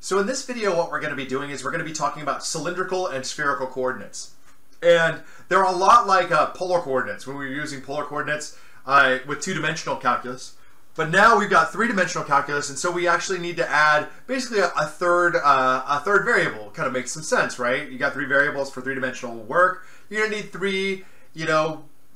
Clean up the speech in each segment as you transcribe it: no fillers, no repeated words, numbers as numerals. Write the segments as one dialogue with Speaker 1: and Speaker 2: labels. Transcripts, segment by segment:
Speaker 1: So in this video, what we're going to be doing is we're going to be talking about cylindrical and spherical coordinates. And they're a lot like polar coordinates when we were using polar coordinates with two-dimensional calculus. But now we've got three-dimensional calculus, and so we actually need to add basically a third variable. Kind of makes some sense, right? You got three variables for three-dimensional work. You're going to need three,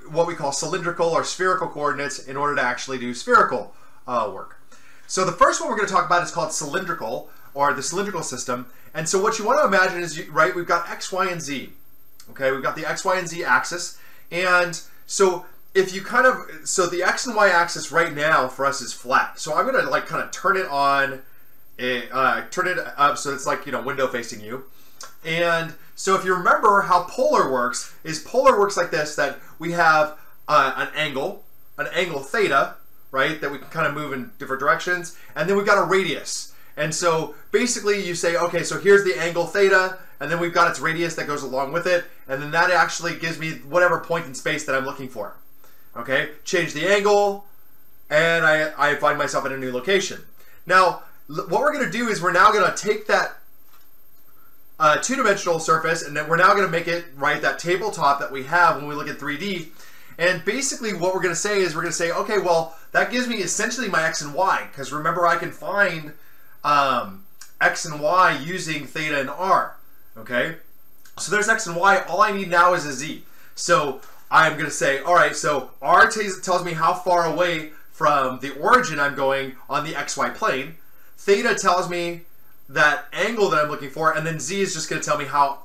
Speaker 1: what we call cylindrical or spherical coordinates in order to actually do spherical work. So the first one we're going to talk about is called cylindrical, or the cylindrical system. And so what you want to imagine is, we've got x, y, and z. Okay, we've got the x, y, and z axis. And so if you so the x and y axis right now for us is flat. So I'm going to kind of turn it on, turn it up so it's like, window facing you. And so if you remember how polar works, like this, that we have an angle theta, right, that we can kind of move in different directions, and then we've got a radius. And so basically you say, okay, so here's the angle theta, and then we've got its radius that goes along with it, and then that actually gives me whatever point in space that I'm looking for. Okay, change the angle, and I find myself at a new location. Now, what we're going to do is we're now going to take that two-dimensional surface, and then we're now going to make it, that tabletop that we have when we look at 3D. And basically what we're going to say is okay, well, that gives me essentially my x and y, because remember I can find x and y using theta and r. Okay, so there's x and y. All I need now is a z. So I'm going to say, all right, so r tells me how far away from the origin I'm going on the xy plane. Theta tells me that angle that I'm looking for, and then z is just going to tell me how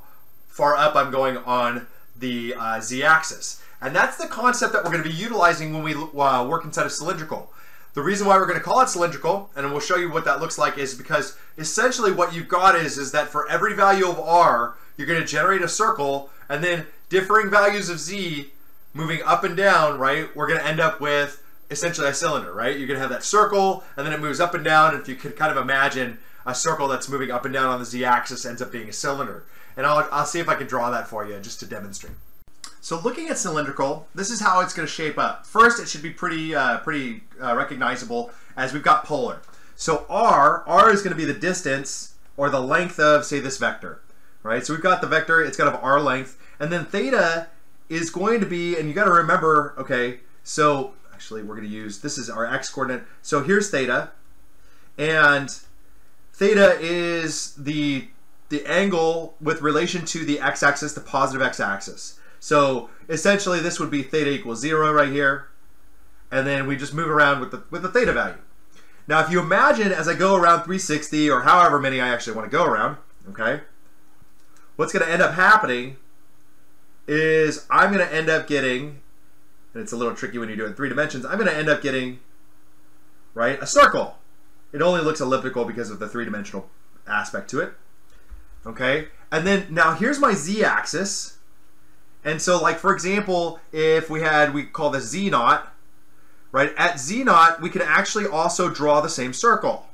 Speaker 1: far up I'm going on the z-axis. And that's the concept that we're going to be utilizing when we work inside of cylindrical. The reason why we're going to call it cylindrical, and we'll show you what that looks like, is because essentially what you've got is that for every value of r, you're going to generate a circle, and then differing values of z moving up and down, right, we're going to end up with essentially a cylinder, right? You're going to have that circle, and then it moves up and down, and if you could kind of imagine a circle that's moving up and down on the z-axis ends up being a cylinder. And I'll see if I can draw that for you just to demonstrate. So looking at cylindrical, this is how it's going to shape up. First, it should be pretty recognizable as we've got polar. So r is going to be the distance or the length of, say, this vector, right? So we've got the vector, it's got r length, and then theta is going to be, and you got to remember, okay, so actually we're going to use, this is our x coordinate. So here's theta, and theta is the angle with relation to the x-axis, the positive x-axis. So essentially this would be theta equals 0 right here, and then we just move around with the theta value. Now if you imagine as I go around 360 or however many I actually want to go around, okay, what's going to end up happening is I'm going to end up getting, and it's a little tricky when you do it in 3 dimensions, I'm going to end up getting, right, a circle. It only looks elliptical because of the 3-dimensional aspect to it. Okay, and then now here's my z-axis. And so, like, for example, if we call this z naught, right? At z naught, we can actually also draw the same circle.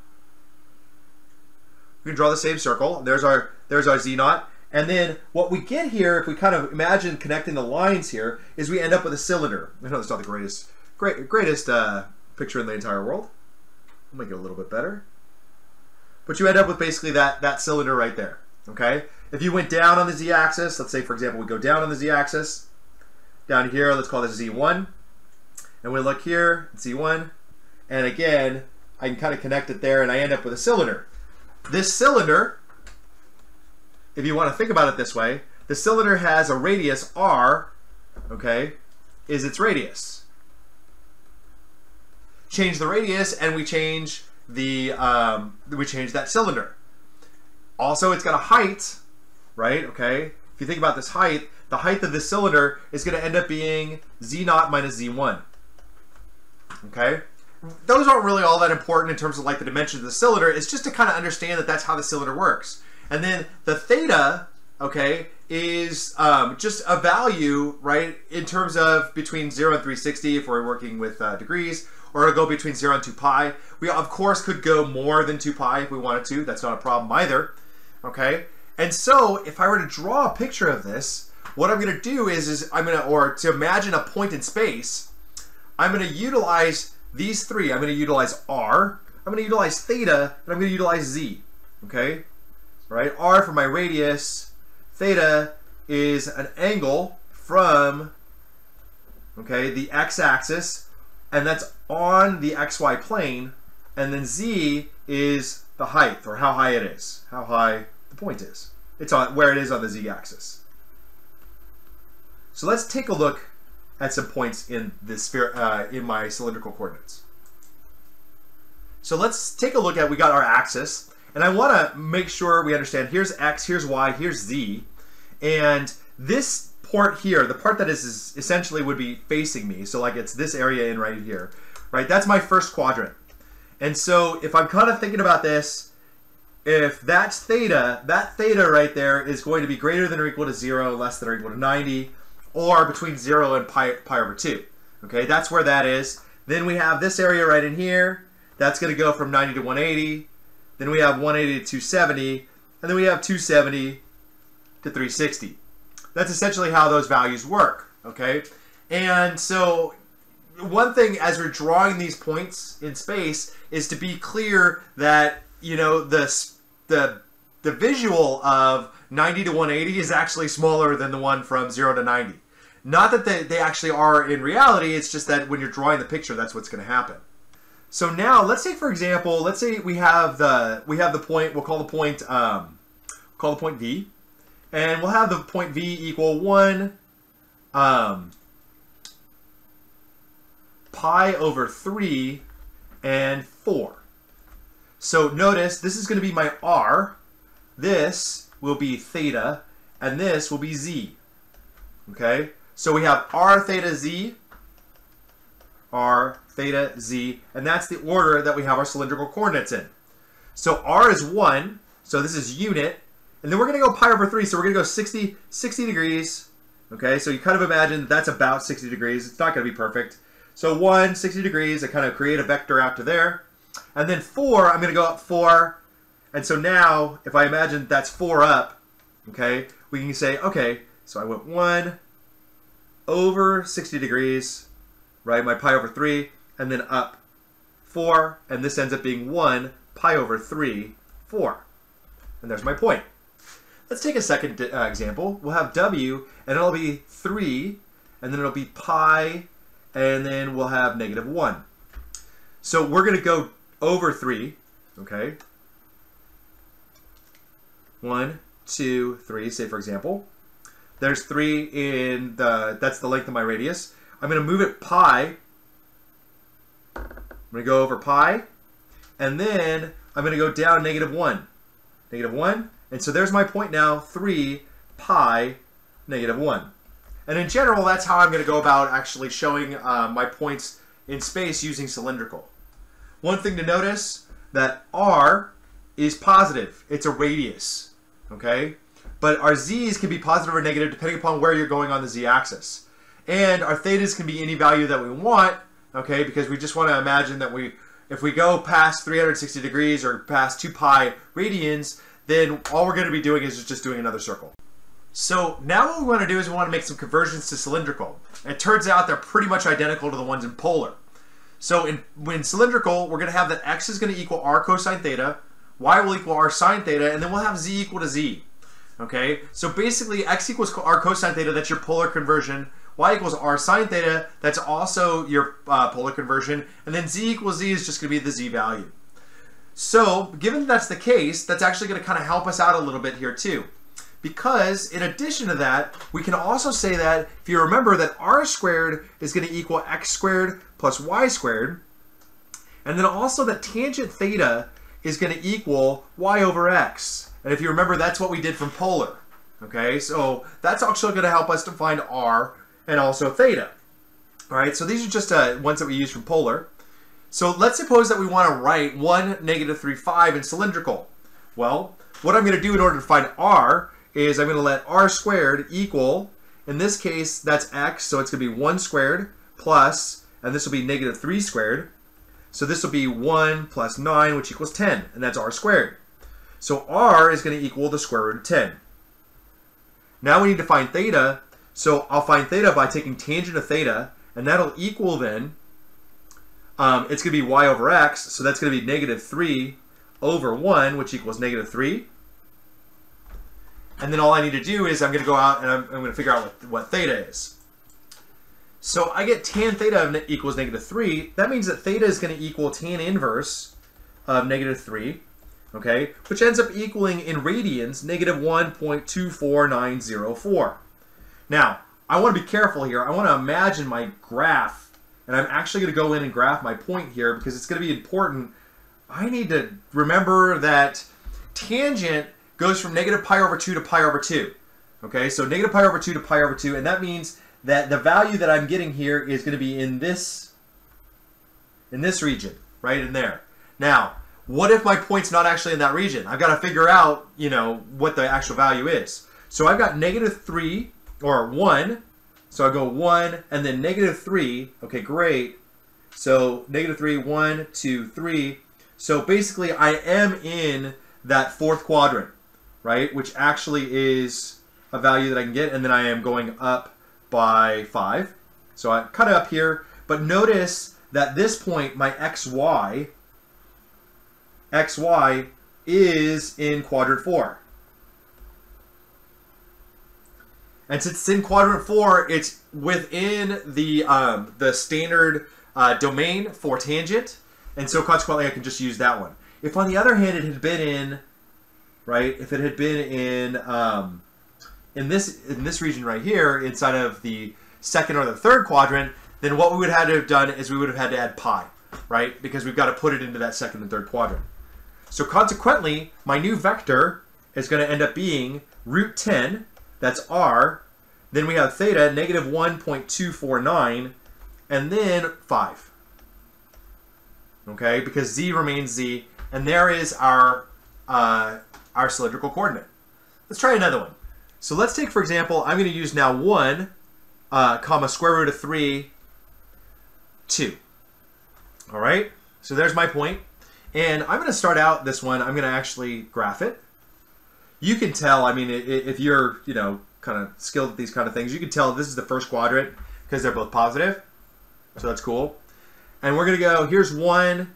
Speaker 1: We can draw the same circle. There's our z naught. And then what we get here, if we kind of imagine connecting the lines here, is we end up with a cylinder. I know it's not the greatest picture in the entire world. I'll make it a little bit better. But you end up with basically that cylinder right there. Okay? If you went down on the z-axis, let's say, for example, we go down on the z-axis, down here, let's call this z1, and we look here, z1, and again, I can kind of connect it there, and I end up with a cylinder. This cylinder, if you want to think about it this way, the cylinder has a radius, r, okay, is its radius. Change the radius, and we change that cylinder. Also, it's got a height, right? Okay, if you think about this height, the height of this cylinder is going to end up being z naught minus z1. Okay, those aren't really all that important in terms of like the dimensions of the cylinder. It's just to kind of understand that that's how the cylinder works. And then the theta, okay, is just a value, right, in terms of between 0 and 360 if we're working with degrees, or it'll go between 0 and 2 pi. We, of course, could go more than 2 pi if we wanted to. That's not a problem either. Okay, and so if I were to draw a picture of this, what I'm going to do is to imagine a point in space, I'm going to utilize these three. I'm going to utilize r, I'm going to utilize theta, and I'm going to utilize z. okay? Right? R for my radius. Theta is an angle from, okay, the x-axis, and that's on the xy plane, and then z is the height, or how high it is, how high the point is. It's on where it is on the z-axis. So let's take a look at some points in this sphere, in my cylindrical coordinates. So let's take a look at, we got our axis, and I want to make sure we understand, here's x, here's y, here's z, and this part here, the part that is essentially would be facing me, so like it's this area in right here, right? That's my first quadrant. And so if I'm kind of thinking about this, if that's theta, that theta right there is going to be greater than or equal to 0, less than or equal to 90, or between 0 and pi over 2. Okay, that's where that is. Then we have this area right in here. That's going to go from 90 to 180. Then we have 180 to 270. And then we have 270 to 360. That's essentially how those values work. Okay, and so one thing as we're drawing these points in space is to be clear that, you know, the visual of 90 to 180 is actually smaller than the one from 0 to 90. Not that they actually are in reality, it's just that when you're drawing the picture, that's what's going to happen. So now let's take, for example, let's say we have the point, we'll call the point V, and we'll have the point V equal 1 pi over 3 and 4. So notice this is going to be my R, this will be theta, and this will be z. Okay, so we have R theta z, and that's the order that we have our cylindrical coordinates in. So R is 1, so this is unit, and then we're going to go pi over 3, so we're going to go 60 degrees. Okay, so you kind of imagine that's about 60 degrees. It's not going to be perfect. So 1, 60 degrees, I kind of create a vector out to there. And then 4, I'm going to go up 4. And so now, if I imagine that's 4 up, okay, we can say, okay, so I went 1 over 60 degrees, right, my pi over 3, and then up 4, and this ends up being 1 pi over 3, 4. And there's my point. Let's take a second example. We'll have W, and it'll be 3, and then it'll be pi, and then we'll have negative 1. So we're going to go over 3, okay? 1, 2, 3, say for example. There's 3 in that's the length of my radius. I'm going to move it pi. I'm going to go over pi, and then I'm going to go down negative 1. Negative 1, and so there's my point now, 3 pi negative 1. And in general, that's how I'm going to go about actually showing my points in space using cylindrical. One thing to notice, that R is positive. It's a radius, okay? But our z's can be positive or negative depending upon where you're going on the z-axis. And our thetas can be any value that we want, okay? Because we just want to imagine that if we go past 360 degrees or past 2 pi radians, then all we're going to be doing is just doing another circle. So now what we want to do is we want to make some conversions to cylindrical. It turns out they're pretty much identical to the ones in polar. So when cylindrical, we're going to have that x is going to equal r cosine theta, y will equal r sine theta, and then we'll have z equal to z. Okay, so basically x equals r cosine theta, that's your polar conversion. Y equals r sine theta, that's also your polar conversion. And then z equals z is just going to be the z value. So given that's the case, that's actually going to kind of help us out a little bit here too. Because in addition to that, we can also say that, if you remember, that r squared is going to equal x squared plus y squared. And then also that tangent theta is going to equal y over x. And if you remember, that's what we did from polar. Okay, so that's actually going to help us to find r and also theta. All right, so these are just ones that we use from polar. So let's suppose that we want to write 1, negative 3, 5 in cylindrical. Well, what I'm going to do in order to find r is I'm going to let r squared equal, in this case, that's x, so it's going to be 1 squared plus, and this will be negative 3 squared. So this will be 1 plus 9, which equals 10, and that's r squared. So r is going to equal the square root of 10. Now we need to find theta, so I'll find theta by taking tangent of theta, and that'll equal then, it's going to be y over x, so that's going to be negative 3 over 1, which equals negative 3. And then all I need to do is I'm going to go out and I'm going to figure out what theta is. So I get tan theta equals negative 3. That means that theta is going to equal tan inverse of negative 3, okay, which ends up equaling in radians negative 1.24904. Now, I want to be careful here. I want to imagine my graph, and I'm actually going to go in and graph my point here because it's going to be important. I need to remember that tangent goes from negative pi over 2 to pi over 2. Okay, so negative pi over 2 to pi over 2, and that means that the value that I'm getting here is going to be in this region, right in there. Now, what if my point's not actually in that region? I've got to figure out, you know, what the actual value is. So I've got negative 3, or 1, so I go 1, and then negative 3, okay, great. So negative 3, 1, 2, 3. So basically I am in that fourth quadrant, right, which actually is a value that I can get, and then I am going up by 5. So I cut it up here, but notice that this point, my xy is in quadrant 4. And since it's in quadrant 4, it's within the standard domain for tangent, and so consequently I can just use that one. If on the other hand it had been in, right, if it had been in this region right here, inside of the second or the third quadrant, then what we would have to have done is we would have had to add pi, right, because we've got to put it into that second and third quadrant. So consequently, my new vector is going to end up being root 10, that's r, then we have theta, negative 1.249, and then 5. Okay, because z remains z, and there is our cylindrical coordinate. Let's try another one. So let's take, for example, I'm going to use now 1, comma, square root of 3, 2. All right, so there's my point. And I'm going to start out this one, I'm going to actually graph it. You can tell, I mean, if you're, you know, kind of skilled at these kind of things, you can tell this is the first quadrant because they're both positive. So that's cool. And we're going to go, here's 1.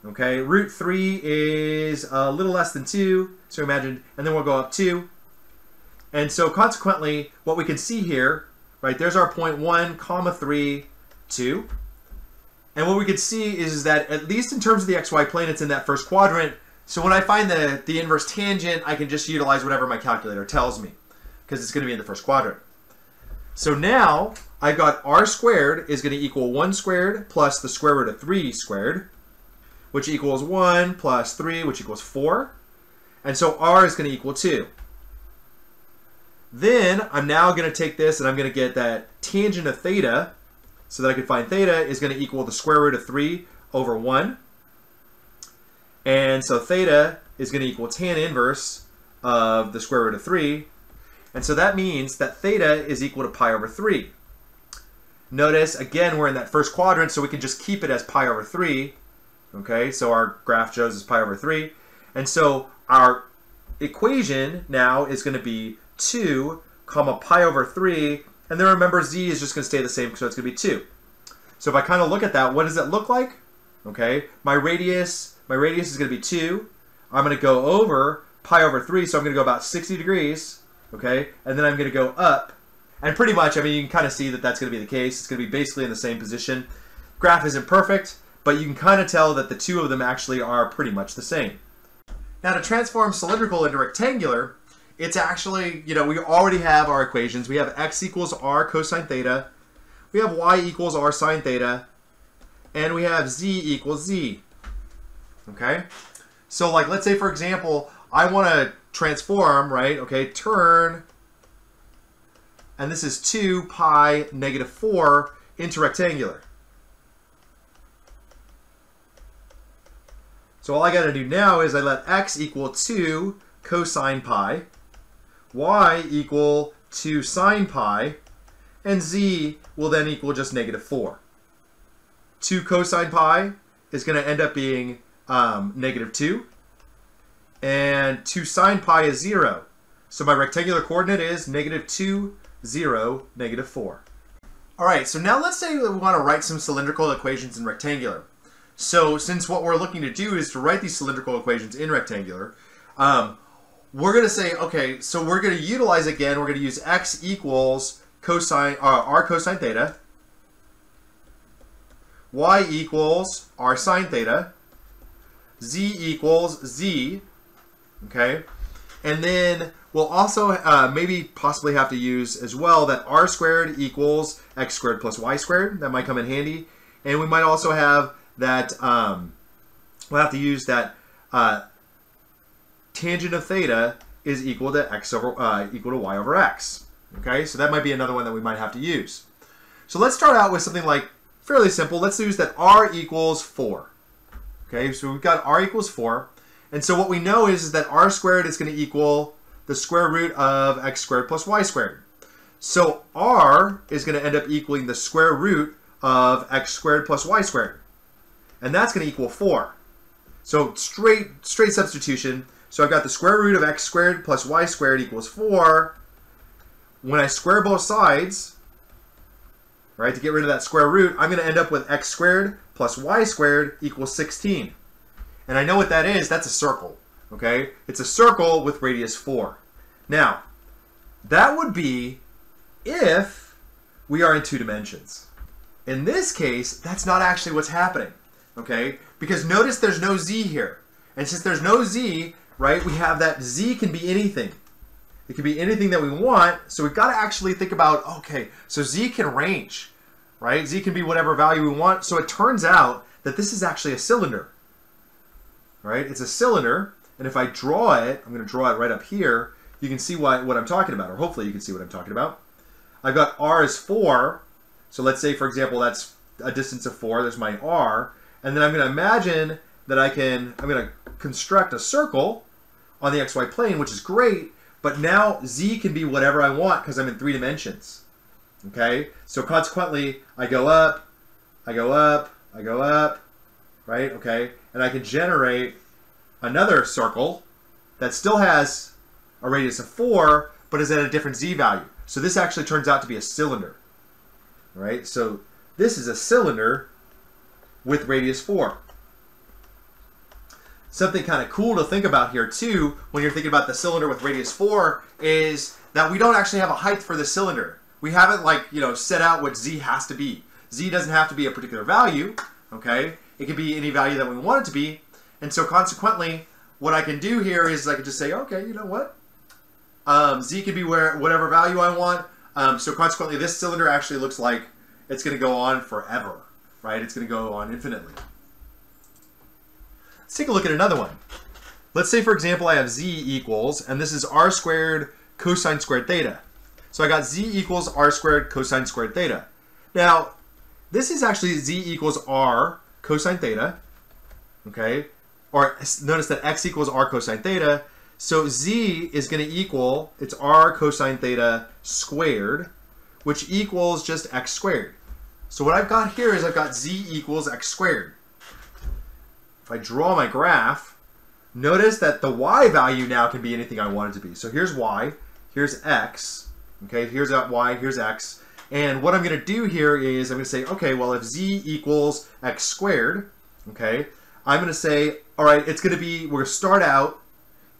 Speaker 1: Okay, root 3 is a little less than 2. So imagine, and then we'll go up 2. And so consequently, what we can see here, right, there's our point 1, comma 3, 2. And what we can see is that at least in terms of the xy plane, it's in that first quadrant. So when I find the inverse tangent, I can just utilize whatever my calculator tells me because it's going to be in the first quadrant. So now I've got r squared is going to equal 1 squared plus the square root of 3 squared, which equals 1 plus 3, which equals 4. And so r is going to equal 2. Then I'm now going to take this and I'm going to get that tangent of theta, so that I can find theta is going to equal the square root of 3 over 1. And so theta is going to equal tan inverse of the square root of 3. And so that means that theta is equal to pi over 3. Notice, again, we're in that first quadrant, so we can just keep it as pi over 3. Okay, so our graph shows as pi over 3. And so our equation now is going to be 2 comma pi over 3. And then remember, z is just going to stay the same, so it's going to be 2. So if I kind of look at that, what does it look like? Okay, my radius is going to be 2. I'm going to go over pi over 3, so I'm going to go about 60 degrees. Okay, and then I'm going to go up. And pretty much, I mean, you can kind of see that that's going to be the case. It's going to be basically in the same position. Graph isn't perfect, but you can kind of tell that the two of them actually are pretty much the same. Now to transform cylindrical into rectangular, it's actually, you know, we already have our equations. We have x equals r cosine theta. We have y equals r sine theta. And we have z equals z. Okay? So like, let's say, for example, I want to transform, right? Okay, turn, and this is 2 pi negative 4 into rectangular. So all I got to do now is I let x equal 2 cosine pi, y equal 2 sine pi, and z will then equal just negative 4. 2 cosine pi is going to end up being negative 2, and 2 sine pi is 0. So my rectangular coordinate is negative 2, 0, negative 4. All right, so now let's say we want to write some cylindrical equations in rectangular. So since what we're looking to do is to write these cylindrical equations in rectangular, we're going to say, okay, so we're going to utilize again, we're going to use x equals cosine, r cosine theta, y equals r sine theta, z equals z, okay? And then we'll also maybe possibly have to use as well that r squared equals x squared plus y squared. That might come in handy. And we might also have that, we'll have to use that tangent of theta is equal to x over equal to y over x. Okay, so that might be another one that we might have to use. So let's start out with something like fairly simple. Let's use that r equals 4. Okay, so we've got r equals 4. And so what we know is that r squared is going to equal the square root of x squared plus y squared. So r is going to end up equaling the square root of x squared plus y squared. And that's going to equal 4. So straight substitution. So I've got the square root of x squared plus y squared equals 4. When I square both sides, right, to get rid of that square root, I'm going to end up with x squared plus y squared equals 16. And I know what that is. That's a circle. Okay? It's a circle with radius 4. Now, that would be if we are in 2 dimensions. In this case, that's not actually what's happening. Okay? Because notice there's no z here. And since there's no z, right, we have that z can be anything. It can be anything that we want. So we've got to actually think about, okay, so z can range, right? Z can be whatever value we want. So it turns out that this is actually a cylinder, right? It's a cylinder. And if I draw it, I'm going to draw it right up here. You can see what I'm talking about, or hopefully you can see what I'm talking about. I've got r is 4. So let's say, for example, that's a distance of 4. There's my r. And then I'm going to imagine that I'm going to construct a circle on the xy plane, which is great. But now z can be whatever I want because I'm in 3 dimensions. Okay? So consequently, I go up, I go up, I go up, right? Okay? And I can generate another circle that still has a radius of 4, but is at a different z value. So this actually turns out to be a cylinder. Right? So this is a cylinder with radius 4. Something kind of cool to think about here too, when you're thinking about the cylinder with radius 4, is that we don't actually have a height for the cylinder. We haven't set out what z has to be. Z doesn't have to be a particular value, okay? It can be any value that we want it to be. And so consequently, what I can do here is I can just say, okay, you know what? Z can be whatever value I want. So consequently, this cylinder actually looks like it's going to go on forever, right? It's going to go on infinitely. Let's take a look at another one. Let's say, for example, I have z equals, and this is r squared cosine squared theta. So I got z equals r squared cosine squared theta. Now, this is actually z equals r cosine theta, okay? Or notice that x equals r cosine theta. So z is going to equal, it's r cosine theta squared, which equals just x squared. So what I've got here is I've got z equals x squared. If I draw my graph, notice that the y value now can be anything I want it to be. So here's y, here's x, okay, here's y, here's x. And what I'm going to do here is I'm going to say, okay, well, if z equals x squared, okay, I'm going to say, all right, it's going to be, we're going to start out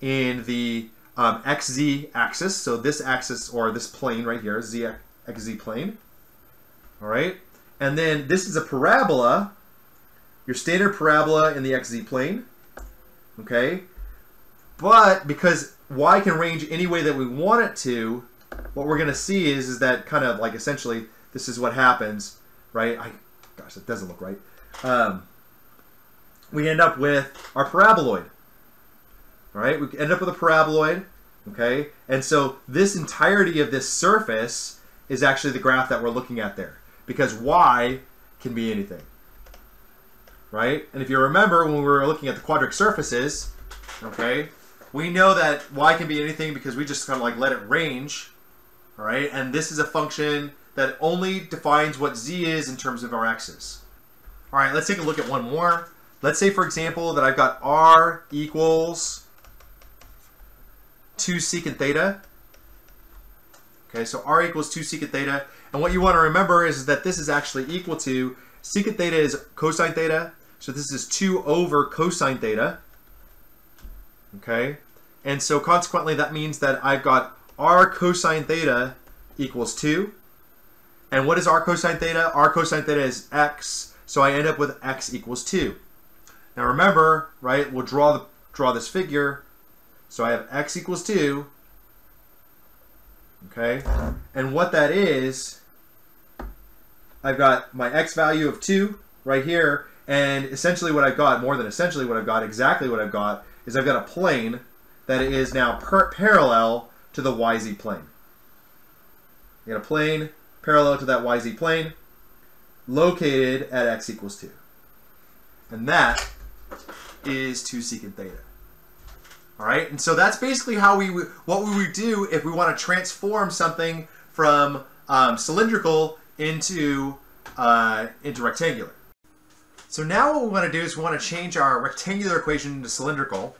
Speaker 1: in the xz axis. So this axis, or this plane right here, xz plane. All right. And then this is a parabola, your standard parabola in the xz plane. Okay. But because y can range any way that we want it to, what we're going to see is that kind of like essentially this is what happens, right? Gosh, that doesn't look right. We end up with our paraboloid. All right, we end up with a paraboloid, okay? And so this entirety of this surface is actually the graph that we're looking at there, because y can be anything, right? And if you remember when we were looking at the quadric surfaces, okay, we know that y can be anything because we just kind of like let it range, all right? And this is a function that only defines what z is in terms of our x's. All right, let's take a look at one more. Let's say, for example, that I've got r equals 2 secant theta. Okay, so r equals 2 secant theta. And what you want to remember is that this is actually equal to secant theta is cosine theta. So this is 2 over cosine theta. Okay? And so consequently that means that I've got r cosine theta equals 2. And what is r cosine theta? R cosine theta is x, so I end up with x equals 2. Now remember, right, we'll draw this figure. So I have x equals 2. Okay? And what that is, I've got my x value of 2 right here, and essentially what I've got, more than essentially what I've got, exactly what I've got, is I've got a plane that is now parallel to the YZ plane. I got a plane parallel to that YZ plane located at x equals 2. And that is 2 secant theta. All right, and so that's basically how what we would do if we want to transform something from cylindrical into rectangular. So now what we want to do is we want to change our rectangular equation into cylindrical.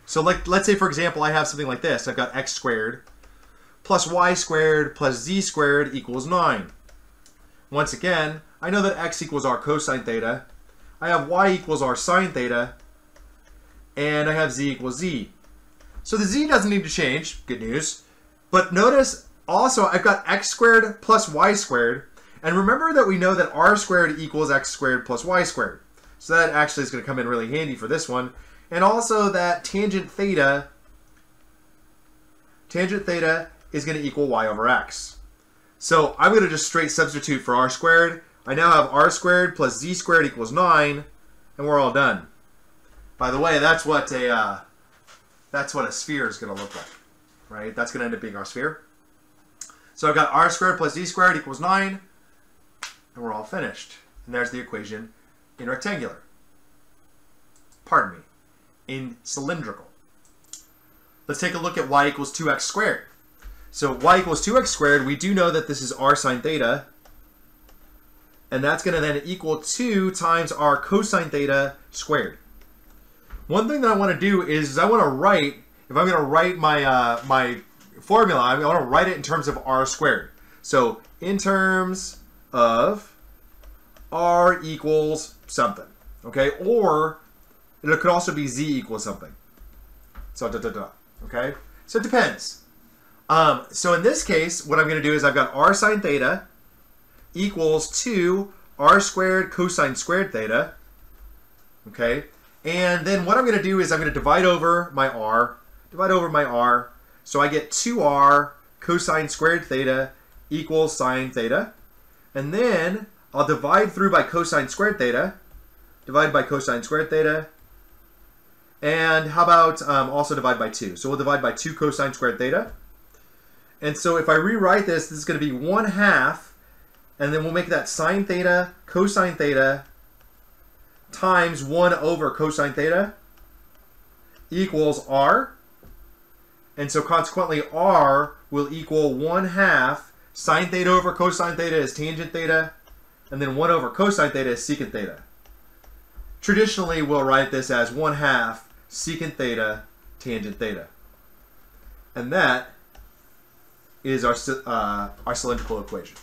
Speaker 1: So let's say, for example, I have something like this. I've got x squared plus y squared plus z squared equals 9. Once again, I know that x equals r cosine theta. I have y equals r sine theta. And I have z equals z. So the z doesn't need to change. Good news. But notice also I've got x squared plus y squared. And remember that we know that r squared equals x squared plus y squared. So that actually is going to come in really handy for this one. And also that tangent theta is going to equal y over x. So I'm going to just straight substitute for r squared. I now have r squared plus z squared equals 9, and we're all done. By the way, that's what a sphere is going to look like, right? That's going to end up being our sphere. So I've got r squared plus z squared equals 9, and we're all finished. And there's the equation in rectangular. Pardon me, in cylindrical. Let's take a look at y equals 2x squared. So y equals 2x squared, we do know that this is r sine theta, and that's going to then equal 2 times r cosine theta squared. One thing that I want to do is I want to write, if I'm going to write my, my formula, I want to write it in terms of r squared. So in terms of r equals something, okay? Or it could also be z equals something. So okay? So it depends. So in this case, what I'm going to do is I've got r sine theta equals 2 r squared cosine squared theta, okay? And then what I'm going to do is I'm going to divide over my r, so I get 2r cosine squared theta equals sine theta. And then I'll divide through by cosine squared theta, divide by cosine squared theta. And how about also divide by 2? So we'll divide by 2 cosine squared theta. And so if I rewrite this, this is going to be 1/2, and then we'll make that sine theta cosine theta times 1 over cosine theta equals r. And so consequently r will equal 1/2 sine theta over cosine theta is tangent theta, and then 1 over cosine theta is secant theta. Traditionally we'll write this as 1/2 secant theta tangent theta. And that is our cylindrical equation.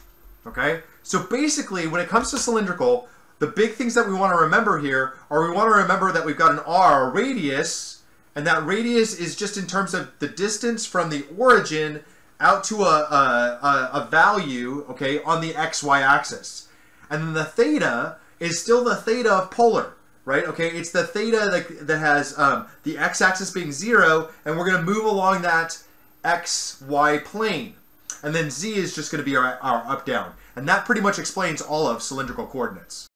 Speaker 1: Okay? So basically when it comes to cylindrical, the big things that we want to remember here are we want to remember that we've got an r, a radius, and that radius is just in terms of the distance from the origin out to a value, okay, on the xy axis. And then the theta is still the theta of polar, right? Okay, it's the theta that has the x-axis being 0, and we're going to move along that xy plane. And then z is just going to be our up-down. And that pretty much explains all of cylindrical coordinates.